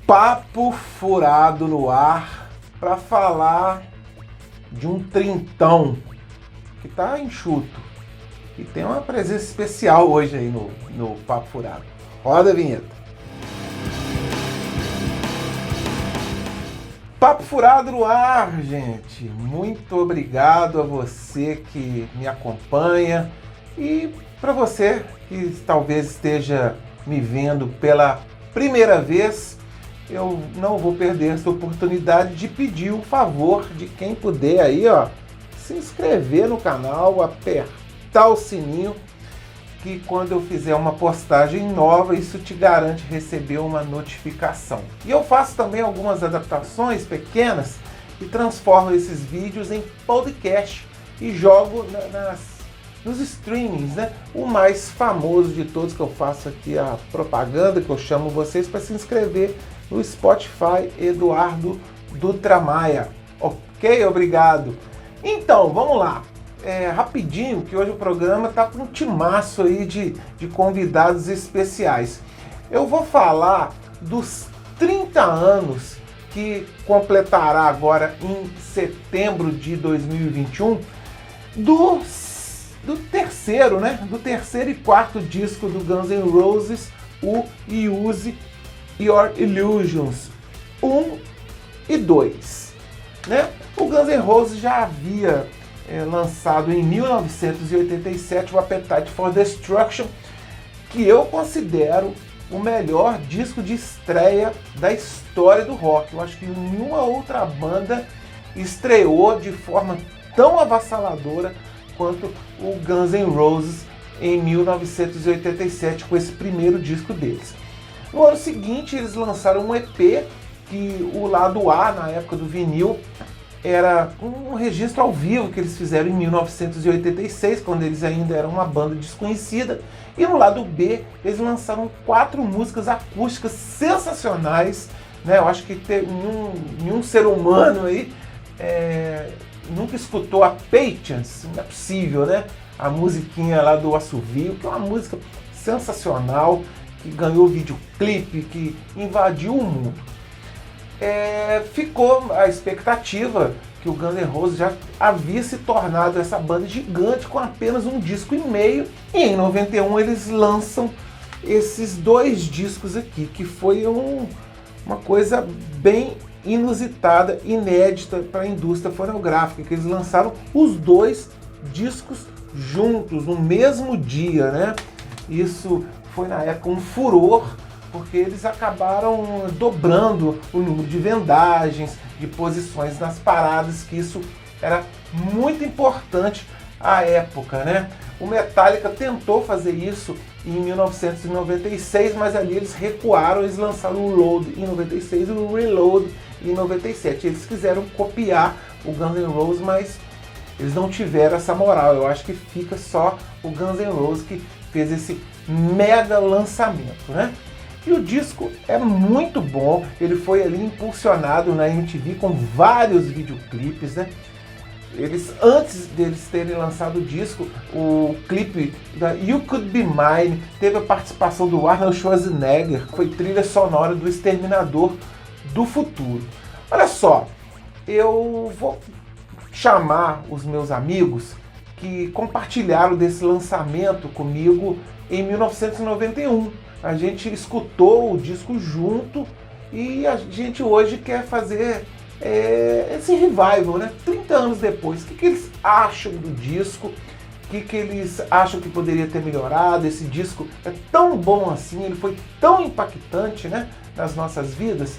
Papo furado no ar para falar de um trintão que tá enxuto e tem uma presença especial hoje aí no Papo Furado. Roda a vinheta. Papo Furado no ar, gente. Muito obrigado a você que me acompanha e para você que talvez esteja me vendo pela primeira vez. Eu não vou perder essa oportunidade de pedir o favor de quem puder aí, ó, se inscrever no canal, apertar o sininho, que quando eu fizer uma postagem nova, isso te garante receber uma notificação. E eu faço também algumas adaptações pequenas e transformo esses vídeos em podcast e jogo nos streamings, né? O mais famoso de todos que eu faço aqui, a propaganda que eu chamo vocês para se inscrever no Spotify, Eduardo Dutra Maia. Ok? Obrigado. Então, vamos lá. Rapidinho, que hoje o programa está com um timaço aí de convidados especiais. Eu vou falar dos 30 anos que completará agora em setembro de 2021 do terceiro, né? Do terceiro e quarto disco do Guns N' Roses, o Use Your Illusions 1 e 2. Né? O Guns N' Roses já havia lançado em 1987 o Appetite for Destruction, que eu considero o melhor disco de estreia da história do rock. Eu acho que nenhuma outra banda estreou de forma tão avassaladora quanto o Guns N' Roses em 1987 com esse primeiro disco deles. No ano seguinte eles lançaram um EP, que o lado A, na época do vinil, era um registro ao vivo que eles fizeram em 1986, quando eles ainda eram uma banda desconhecida. E no lado B, eles lançaram 4 músicas acústicas sensacionais, né? Eu acho que nenhum ser humano aí nunca escutou a Patience, não é possível, né? A musiquinha lá do assovio, que é uma música sensacional, que ganhou videoclipe, que invadiu o mundo. Ficou a expectativa que o Guns N' Roses já havia se tornado essa banda gigante com apenas um disco e meio, e em 91 eles lançam esses 2 discos aqui, que foi uma coisa bem inusitada, inédita para a indústria fonográfica, que eles lançaram os 2 discos juntos no mesmo dia, né? Isso foi na época um furor, porque eles acabaram dobrando o número de vendagens, de posições nas paradas, que isso era muito importante à época, né? O Metallica tentou fazer isso em 1996, mas ali eles recuaram, eles lançaram o Load em 96 e o Reload em 97. Eles quiseram copiar o Guns N' Roses, mas eles não tiveram essa moral. Eu acho que fica só o Guns N' Roses que fez esse mega lançamento, né? E o disco é muito bom, ele foi ali impulsionado na MTV com vários videoclipes, né? Antes deles terem lançado o disco, o clipe da You Could Be Mine teve a participação do Arnold Schwarzenegger, que foi trilha sonora do Exterminador do Futuro. Olha só, eu vou chamar os meus amigos que compartilharam desse lançamento comigo em 1991. A gente escutou o disco junto e a gente hoje quer fazer esse revival, né? 30 anos depois. O que eles acham do disco? O que eles acham que poderia ter melhorado? Esse disco é tão bom assim, ele foi tão impactante, né, nas nossas vidas.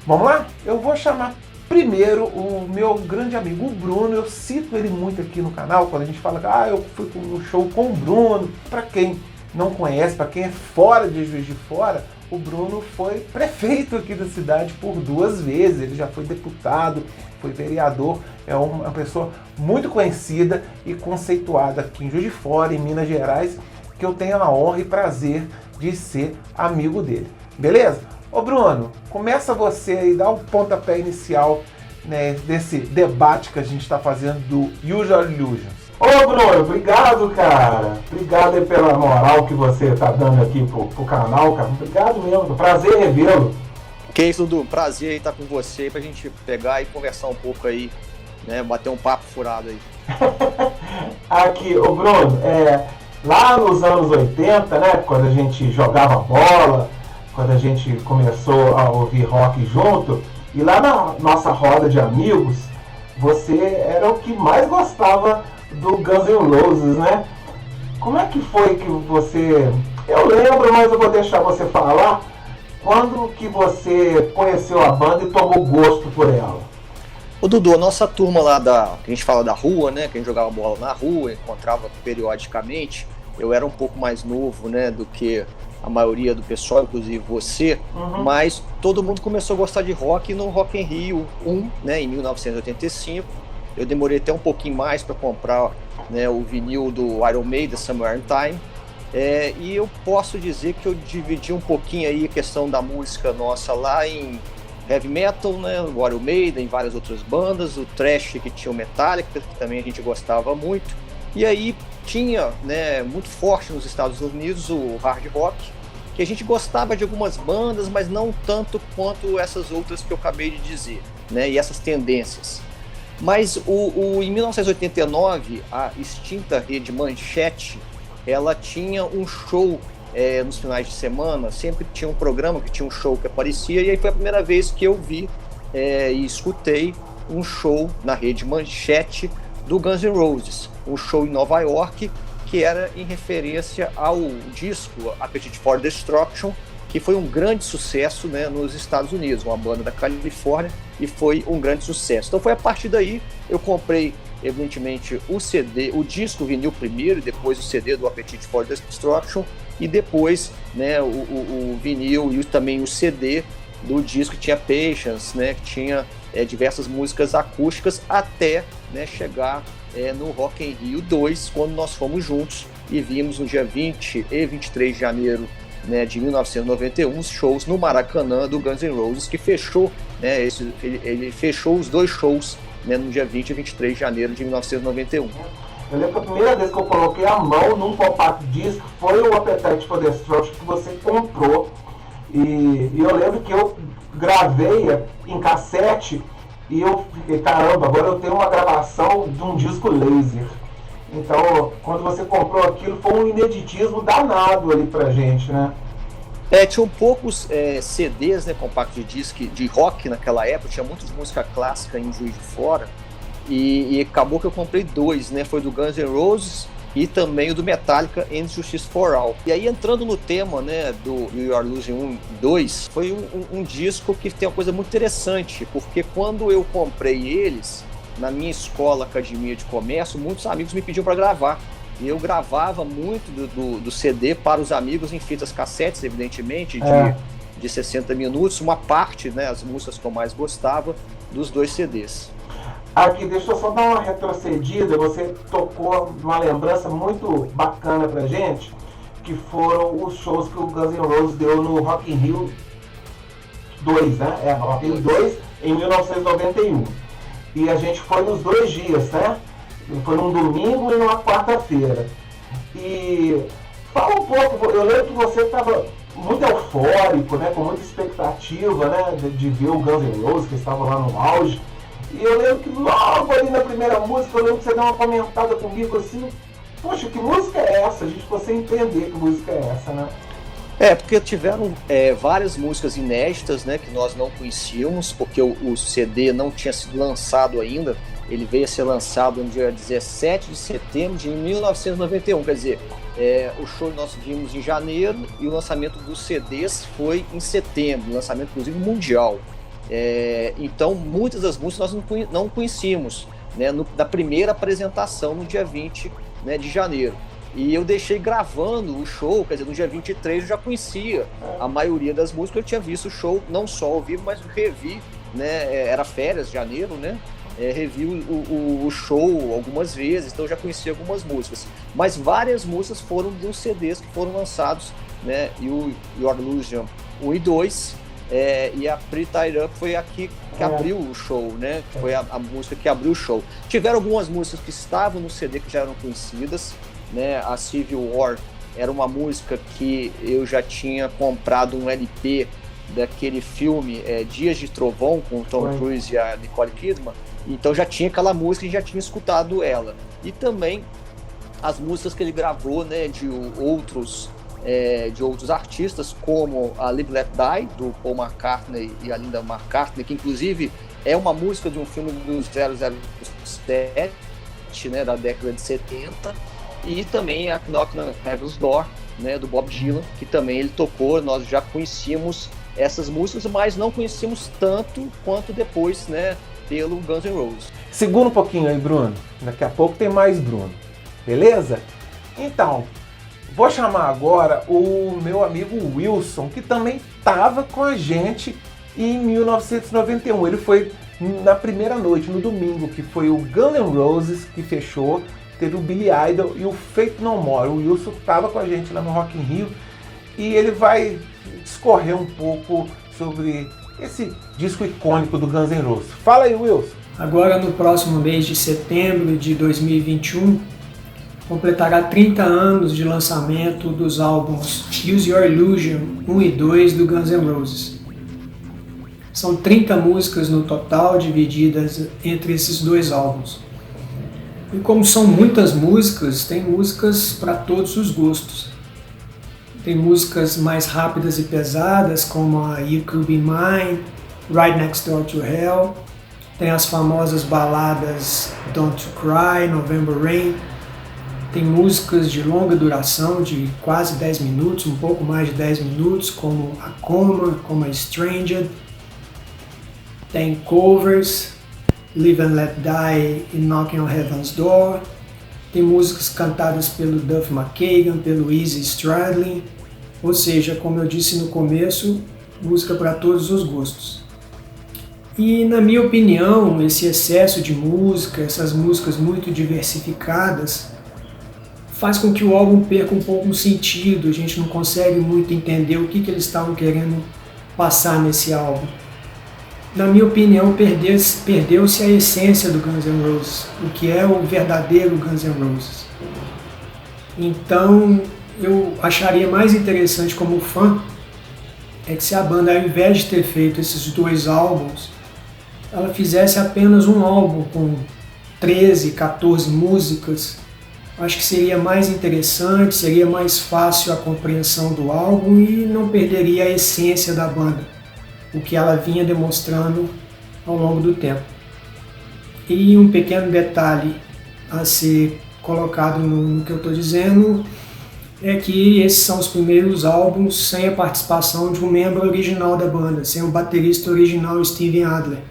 Vamos lá? Eu vou chamar primeiro o meu grande amigo, o Bruno. Eu cito ele muito aqui no canal, quando a gente fala que eu fui no show com o Bruno. Para quem não conhece, para quem é fora de Juiz de Fora, o Bruno foi prefeito aqui da cidade por 2 vezes, ele já foi deputado, foi vereador, é uma pessoa muito conhecida e conceituada aqui em Juiz de Fora, em Minas Gerais, que eu tenho a honra e prazer de ser amigo dele. Beleza? Ô Bruno, começa você aí, dá o pontapé inicial, né, desse debate que a gente está fazendo do Use Your Illusions. Ô Bruno, obrigado, cara. Obrigado aí pela moral que você tá dando aqui pro canal, cara. Obrigado mesmo, prazer revê-lo. Ok, Dudu, prazer estar com você aí pra gente pegar e conversar um pouco aí, né? Bater um papo furado aí. Aqui, ô Bruno, lá nos anos 80, né, quando a gente jogava bola, quando a gente começou a ouvir rock junto, e lá na nossa roda de amigos, você era o que mais gostava do Guns N' Roses, né? Como é que foi que você... Eu lembro, mas eu vou deixar você falar. Quando que você conheceu a banda e tomou gosto por ela? Ô Dudu, a nossa turma lá que a gente fala da rua, né? Que a gente jogava bola na rua, encontrava periodicamente. Eu era um pouco mais novo, né? Do que a maioria do pessoal, inclusive você. Mas todo mundo começou a gostar de rock no Rock in Rio 1, né? Em 1985. Eu demorei até um pouquinho mais para comprar, né, o vinil do Iron Maiden, Somewhere in Time. E eu posso dizer que eu dividi um pouquinho aí a questão da música nossa lá em heavy metal, né, o Iron Maiden, várias outras bandas, o thrash que tinha o Metallica, que também a gente gostava muito. E aí tinha, né, muito forte nos Estados Unidos o hard rock, que a gente gostava de algumas bandas, mas não tanto quanto essas outras que eu acabei de dizer, né, e essas tendências. Mas em 1989, a extinta rede Manchete, ela tinha um show nos finais de semana, sempre tinha um programa que tinha um show que aparecia, e aí foi a primeira vez que eu vi e escutei um show na rede Manchete do Guns N' Roses, um show em Nova York, que era em referência ao disco Appetite for Destruction, que foi um grande sucesso, né, nos Estados Unidos, uma banda da Califórnia, e foi um grande sucesso. Então foi a partir daí, eu comprei, evidentemente, o CD, o disco vinil primeiro, e depois o CD do Appetite for Destruction, e depois, né, o vinil e também o CD do disco que tinha Patience, né, que tinha diversas músicas acústicas, até, né, chegar no Rock in Rio 2, quando nós fomos juntos e vimos no dia 20 e 23 de janeiro, né, de 1991, os shows no Maracanã do Guns N' Roses, que fechou, né, ele fechou os dois shows, né, no dia 20 e 23 de janeiro de 1991. Eu lembro que a primeira vez que eu coloquei a mão num compact disc foi o Appetite for Destruction que você comprou. E eu lembro que eu gravei em cassete e eu fiquei, caramba, agora eu tenho uma gravação de um disco laser. Então, quando você comprou aquilo, foi um ineditismo danado ali pra gente, né? Tinham poucos CDs, né, compact disc de rock naquela época, tinha muita música clássica em Juiz de Fora, e acabou que eu comprei dois, né, foi do Guns N' Roses e também o do Metallica, And Justice for All. E aí, entrando no tema, né, do You Are Losing 1 e 2, foi um disco que tem uma coisa muito interessante, porque quando eu comprei eles, na minha escola, Academia de Comércio, muitos amigos me pediam para gravar. E eu gravava muito do CD para os amigos em fitas cassetes, evidentemente, de 60 minutos, uma parte, né, as músicas que eu mais gostava, dos dois CDs. Aqui, deixa eu só dar uma retrocedida, você tocou uma lembrança muito bacana pra gente, que foram os shows que o Guns N' Roses deu no Rock in Rio 2, né? Rock in Rio 2 em 1991. E a gente foi nos 2 dias, né? Foi num domingo e numa quarta-feira. E fala um pouco, eu lembro que você estava muito eufórico, né? Com muita expectativa, né? De ver o Guns N' Roses, que estava lá no auge. E eu lembro que logo ali na primeira música, eu lembro que você deu uma comentada comigo assim, poxa, que música é essa? A gente ficou sem entender que música é essa, né? Porque tiveram várias músicas inéditas, né, que nós não conhecíamos, porque o CD não tinha sido lançado ainda. Ele veio a ser lançado no dia 17 de setembro de 1991, quer dizer, o show nós vimos em janeiro e o lançamento dos CDs foi em setembro, lançamento inclusive mundial. Então, muitas das músicas nós não conhecíamos, né, da primeira apresentação no dia 20, né, de janeiro. E eu deixei gravando o show, quer dizer, no dia 23 eu já conhecia a maioria das músicas, eu tinha visto o show não só ao vivo, mas revi, né, era férias, janeiro, né, revi o show algumas vezes, então eu já conhecia algumas músicas. Mas várias músicas foram dos CDs que foram lançados, né, e o Your Illusion 1 e 2, e a Pretty Tied Up foi a que abriu o show, né, foi a música que abriu o show. Tiveram algumas músicas que estavam no CD que já eram conhecidas, né, a Civil War era uma música que eu já tinha comprado um LP daquele filme Dias de Trovão, com o Tom Cruise e a Nicole Kidman. Então já tinha aquela música e já tinha escutado ela. E também as músicas que ele gravou, né, de outros artistas, como a Live Let Die, do Paul McCartney e a Linda McCartney, que inclusive é uma música de um filme do 007, né, da década de 70, e também a Knock on Heaven's Door, né, do Bob Dylan, que também ele tocou. Nós já conhecíamos essas músicas, mas não conhecíamos tanto quanto depois, né, pelo Guns N' Roses. Segura um pouquinho aí, Bruno. Daqui a pouco tem mais Bruno. Beleza? Então, vou chamar agora o meu amigo Wilson, que também estava com a gente em 1991. Ele foi na primeira noite, no domingo, que foi o Guns N' Roses que fechou. Teve o Billy Idol e o Faith No More. O Wilson estava com a gente lá no Rock in Rio e ele vai discorrer um pouco sobre esse disco icônico do Guns N' Roses. Fala aí, Wilson. Agora, no próximo mês de setembro de 2021, completará 30 anos de lançamento dos álbuns Use Your Illusion 1 e 2 do Guns N' Roses. São 30 músicas no total, divididas entre esses dois álbuns. E como são muitas músicas, tem músicas para todos os gostos. Tem músicas mais rápidas e pesadas, como a You Could Be Mine, Right Next Door to Hell. Tem as famosas baladas Don't You Cry, November Rain. Tem músicas de longa duração, de quase 10 minutos, um pouco mais de 10 minutos, como a Coma, como a Stranger. Tem covers, Live and Let Die e Knocking on Heaven's Door. Tem músicas cantadas pelo Duff McKagan, pelo Izzy Stradlin. Ou seja, como eu disse no começo, música para todos os gostos. E na minha opinião, esse excesso de música, essas músicas muito diversificadas, faz com que o álbum perca um pouco o sentido. A gente não consegue muito entender o que eles estavam querendo passar nesse álbum. Na minha opinião, perdeu-se a essência do Guns N' Roses, o que é o verdadeiro Guns N' Roses. Então, eu acharia mais interessante como fã que se a banda, ao invés de ter feito esses dois álbuns, ela fizesse apenas um álbum com 13, 14 músicas. Acho que seria mais interessante, seria mais fácil a compreensão do álbum e não perderia a essência da banda, o que ela vinha demonstrando ao longo do tempo. E um pequeno detalhe a ser colocado no que eu estou dizendo é que esses são os primeiros álbuns sem a participação de um membro original da banda, sem o baterista original Steven Adler,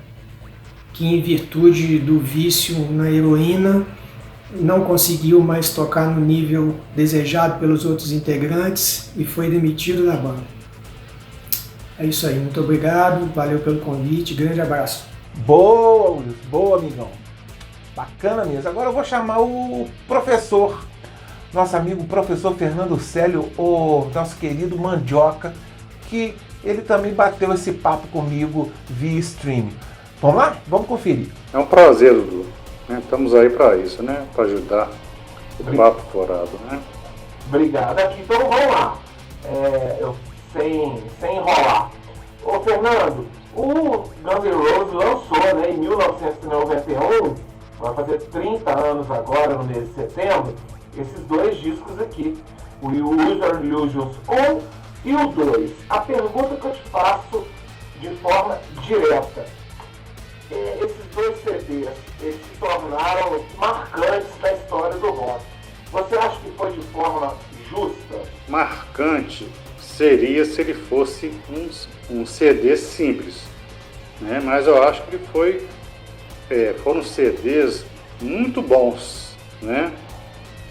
que em virtude do vício na heroína não conseguiu mais tocar no nível desejado pelos outros integrantes e foi demitido da banda. É isso aí, muito obrigado, valeu pelo convite, grande abraço. Boa, Wilson, boa, amigão. Bacana mesmo. Agora eu vou chamar o professor, nosso amigo professor Fernando Célio, o nosso querido Mandioca, que ele também bateu esse papo comigo via streaming. Vamos lá? Vamos conferir. É um prazer, Dudu. Estamos aí para isso, né? Para ajudar o papo forado, né? Obrigado. Aqui, então vamos lá. Sem enrolar. Ô Fernando, o Guns N' Roses lançou, né, em 1991, vai fazer 30 anos agora, no mês de setembro, esses dois discos aqui, o Use Your Illusions 1 e o 2. A pergunta que eu te faço de forma direta: esses dois CDs, eles se tornaram marcantes da história do rock. Você acha que foi de forma justa? Marcante seria se ele fosse um CD simples, né? Mas eu acho que foram CDs muito bons, né?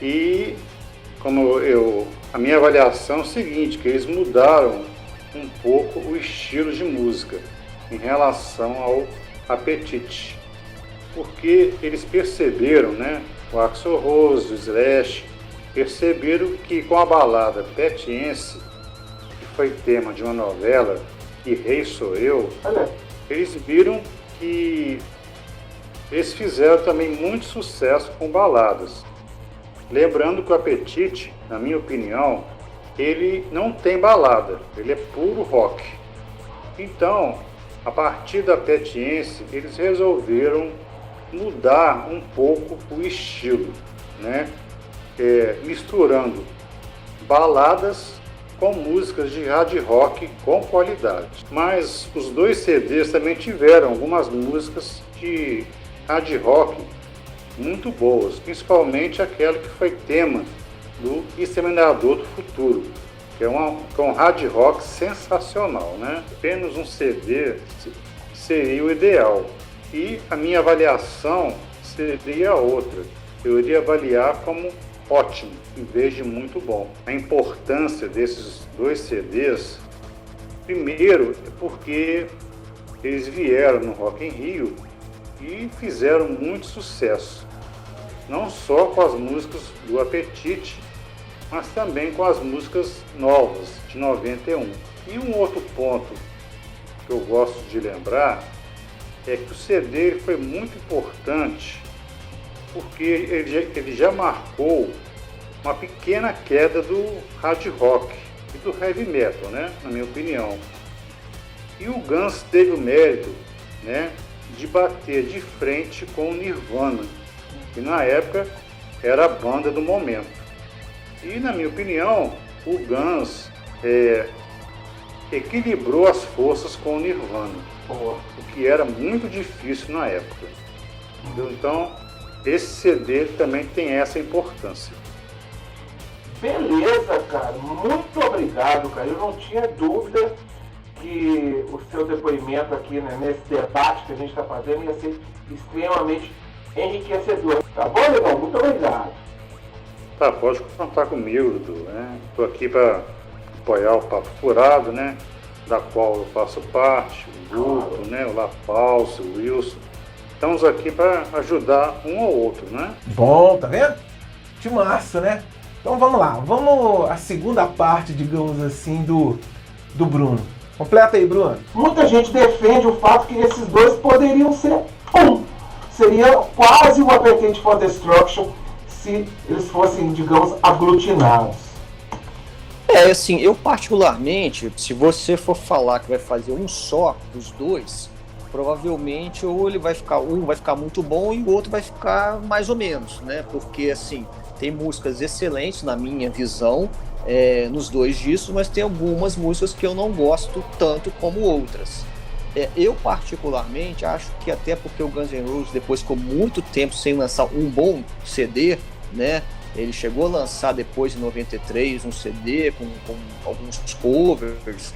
E a minha avaliação é o seguinte, que eles mudaram um pouco o estilo de música em relação ao Apetite, porque eles perceberam, né? O Axl Rose, o Slash, perceberam que com a balada Petience, que foi tema de uma novela, E Rei Sou Eu, eles viram que eles fizeram também muito sucesso com baladas. Lembrando que o Apetite, na minha opinião, ele não tem balada, ele é puro rock. Então, a partir da Petiense, eles resolveram mudar um pouco o estilo, né? Misturando baladas com músicas de hard rock com qualidade. Mas os dois CDs também tiveram algumas músicas de hard rock muito boas, principalmente aquela que foi tema do Exterminador do Futuro, que é um hard rock sensacional, né? Apenas um CD seria o ideal. E a minha avaliação seria outra. Eu iria avaliar como ótimo, em vez de muito bom. A importância desses dois CDs, primeiro, é porque eles vieram no Rock in Rio e fizeram muito sucesso. Não só com as músicas do Apetite, mas também com as músicas novas, de 91. E um outro ponto que eu gosto de lembrar é que o CD foi muito importante porque ele já marcou uma pequena queda do hard rock e do heavy metal, né, na minha opinião. E o Guns teve o mérito, né, de bater de frente com o Nirvana, que na época era a banda do momento. E, na minha opinião, o Guns equilibrou as forças com o Nirvana, o que era muito difícil na época. Então, esse CD também tem essa importância. Beleza, cara. Muito obrigado, cara. Eu não tinha dúvida que o seu depoimento aqui, né, nesse debate que a gente está fazendo ia ser extremamente enriquecedor. Tá bom, Legal? Muito obrigado. Tá, pode contar comigo, Dudu, né? Estou aqui para apoiar o Papo Furado, né? Da qual eu faço parte, o grupo, né? O Lafalso, o Wilson. Estamos aqui para ajudar um ao outro, né? Bom, tá vendo? Que massa, né? Então vamos lá, vamos à segunda parte, digamos assim, do Bruno. Completa aí, Bruno. Muita gente defende o fato que esses dois poderiam ser um. Seria quase um Appetite for Destruction se eles fossem, digamos, aglutinados. Assim, eu particularmente, se você for falar que vai fazer um só dos dois, provavelmente ou ele vai ficar, um vai ficar muito bom e o outro vai ficar mais ou menos, né? Porque, assim, tem músicas excelentes na minha visão nos dois discos, mas tem algumas músicas que eu não gosto tanto como outras. Eu particularmente acho que até porque o Guns N' Roses depois ficou muito tempo sem lançar um bom CD, né? Ele chegou a lançar depois em 93 um CD com alguns covers,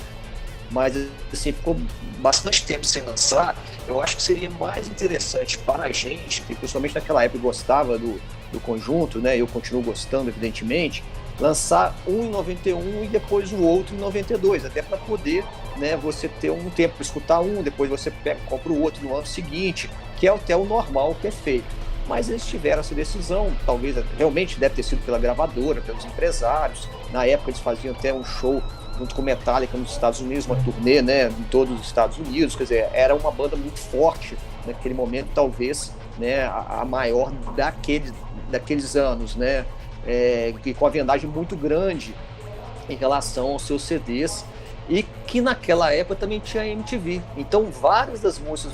mas assim, ficou bastante tempo sem lançar. Eu acho que seria mais interessante para a gente, que principalmente naquela época gostava do conjunto, né? Eu continuo gostando, evidentemente, lançar um em 91 e depois o outro em 92, até para poder, né, você ter um tempo para escutar um, depois você compra o outro no ano seguinte, que é até o normal que é feito. Mas eles tiveram essa decisão, talvez realmente deve ter sido pela gravadora, pelos empresários. Na época eles faziam até um show junto com Metallica nos Estados Unidos, uma turnê, né, em todos os Estados Unidos. Quer dizer, era uma banda muito forte naquele momento, talvez, né, a maior daqueles anos, né, e com a vendagem muito grande em relação aos seus CDs, e que naquela época também tinha MTV. Então várias das músicas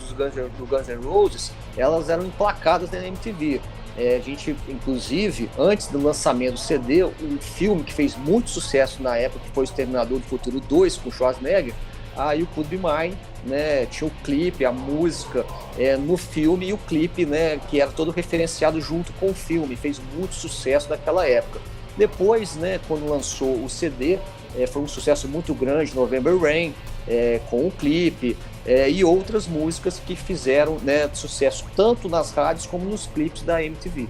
do Guns N' Roses, elas eram emplacadas na MTV. A gente, inclusive, antes do lançamento do CD, um filme que fez muito sucesso na época, que foi o Exterminador do Futuro 2, com Schwarzenegger, aí o Could Be Mine, né, tinha o clipe, a música no filme, e o clipe, né, que era todo referenciado junto com o filme, fez muito sucesso naquela época. Depois, né, quando lançou o CD, foi um sucesso muito grande, November Rain, com o clipe, e outras músicas que fizeram, né, sucesso tanto nas rádios como nos clipes da MTV.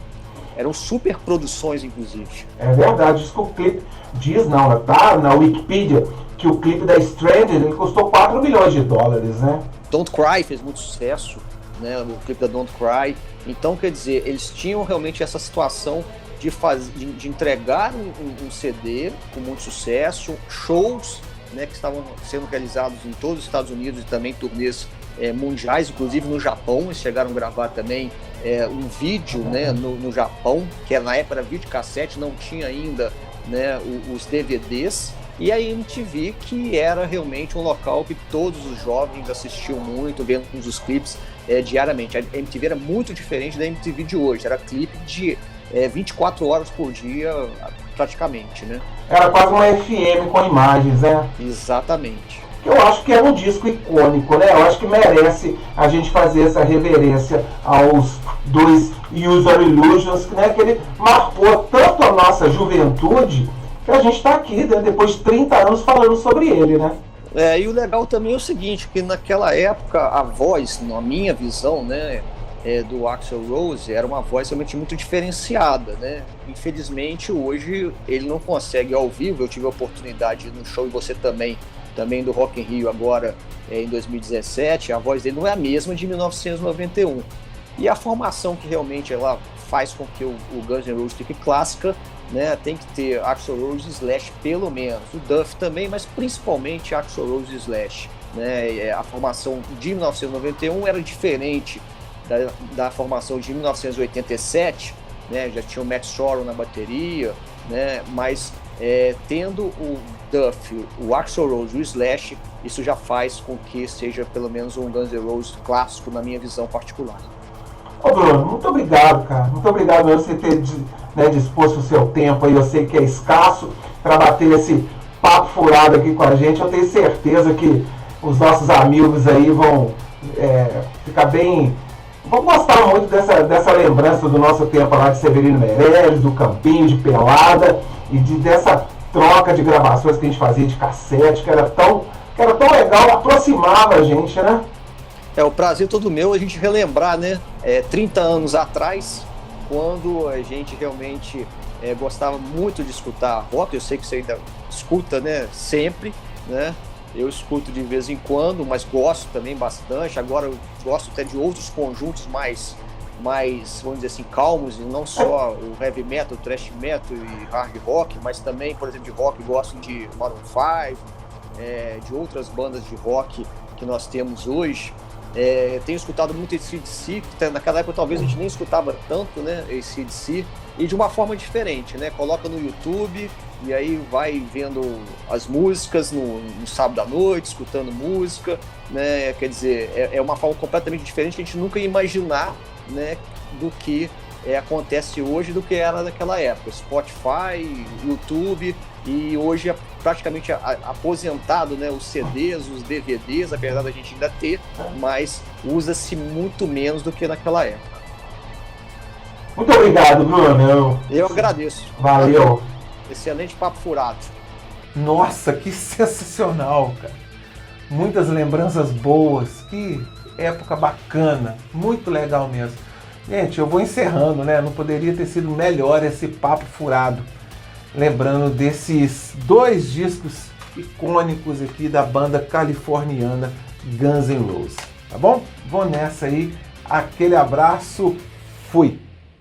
Eram super produções, inclusive. É verdade, diz que o clipe, tá na Wikipedia, que o clipe da Stranded ele custou 4 milhões de dólares, né? Don't Cry fez muito sucesso, né, o clipe da Don't Cry. Então, quer dizer, eles tinham realmente essa situação de entregar um CD com muito sucesso, shows, né, que estavam sendo realizados em todos os Estados Unidos e também turnês mundiais, inclusive no Japão. Eles chegaram a gravar também um vídeo, né, no Japão, que na época era videocassete, não tinha ainda, né, os DVDs. E a MTV, que era realmente um local que todos os jovens assistiam muito, vendo os clipes diariamente. A MTV era muito diferente da MTV de hoje, era clipe de 24 horas por dia, praticamente, né? Era quase uma FM com imagens, né? Exatamente. Eu acho que é um disco icônico, né? Eu acho que merece a gente fazer essa reverência aos dois Use Your Illusions, né? Que ele marcou tanto a nossa juventude que a gente está aqui, né? Depois de 30 anos falando sobre ele, né? E o legal também é o seguinte, que naquela época a voz, na minha visão, né, do Axl Rose era uma voz realmente muito diferenciada, né? Infelizmente hoje ele não consegue ao vivo. Eu tive a oportunidade no show, e você também do Rock in Rio agora em 2017, a voz dele não é a mesma de 1991. E a formação que realmente ela faz com que o Guns N' Roses fique clássica, né, tem que ter Axl Rose e Slash pelo menos, o Duff também, mas principalmente Axl Rose e Slash, né? A formação de 1991 era diferente da formação de 1987, né? Já tinha o Matt Sorum na bateria, né? Mas tendo o Duff, o Axl Rose e o Slash, isso já faz com que seja pelo menos um Guns N' Roses clássico na minha visão particular. Ô Bruno, muito obrigado, cara. Muito obrigado por você ter disposto o seu tempo aí. Eu sei que é escasso para bater esse papo furado aqui com a gente. Eu tenho certeza que os nossos amigos aí vão ficar bem... Vão gostar muito dessa lembrança do nosso tempo lá de Severino Meirelles, do Campinho, de Pelada, e dessa troca de gravações que a gente fazia de cassete, que era tão legal, aproximava a gente, né? O prazer todo meu a gente relembrar, né? 30 anos atrás, quando a gente realmente gostava muito de escutar rock. Eu sei que você ainda escuta, né? Sempre, né? Eu escuto de vez em quando, mas gosto também bastante. Agora eu gosto até de outros conjuntos mais, vamos dizer assim, calmos, e não só o heavy metal, o thrash metal e hard rock, mas também, por exemplo, de rock, gosto de Maroon 5, de outras bandas de rock que nós temos hoje. Tenho escutado muito AC/DC, que naquela época talvez a gente nem escutava tanto, né, AC/DC, e de uma forma diferente, né, coloca no YouTube e aí vai vendo as músicas no sábado à noite, escutando música, né, quer dizer, é uma forma completamente diferente que a gente nunca ia imaginar, né, do que acontece hoje, do que era naquela época. Spotify, YouTube, e hoje é praticamente aposentado, né, os CDs, os DVDs, apesar da gente ainda ter, mas usa-se muito menos do que naquela época. Muito obrigado, Bruno. Eu agradeço. Valeu. Excelente papo furado. Nossa, que sensacional, cara. Muitas lembranças boas, que época bacana, muito legal mesmo. Gente, eu vou encerrando, né? Não poderia ter sido melhor esse papo furado. Lembrando desses dois discos icônicos aqui da banda californiana Guns N' Roses. Tá bom? Vou nessa aí. Aquele abraço. Fui!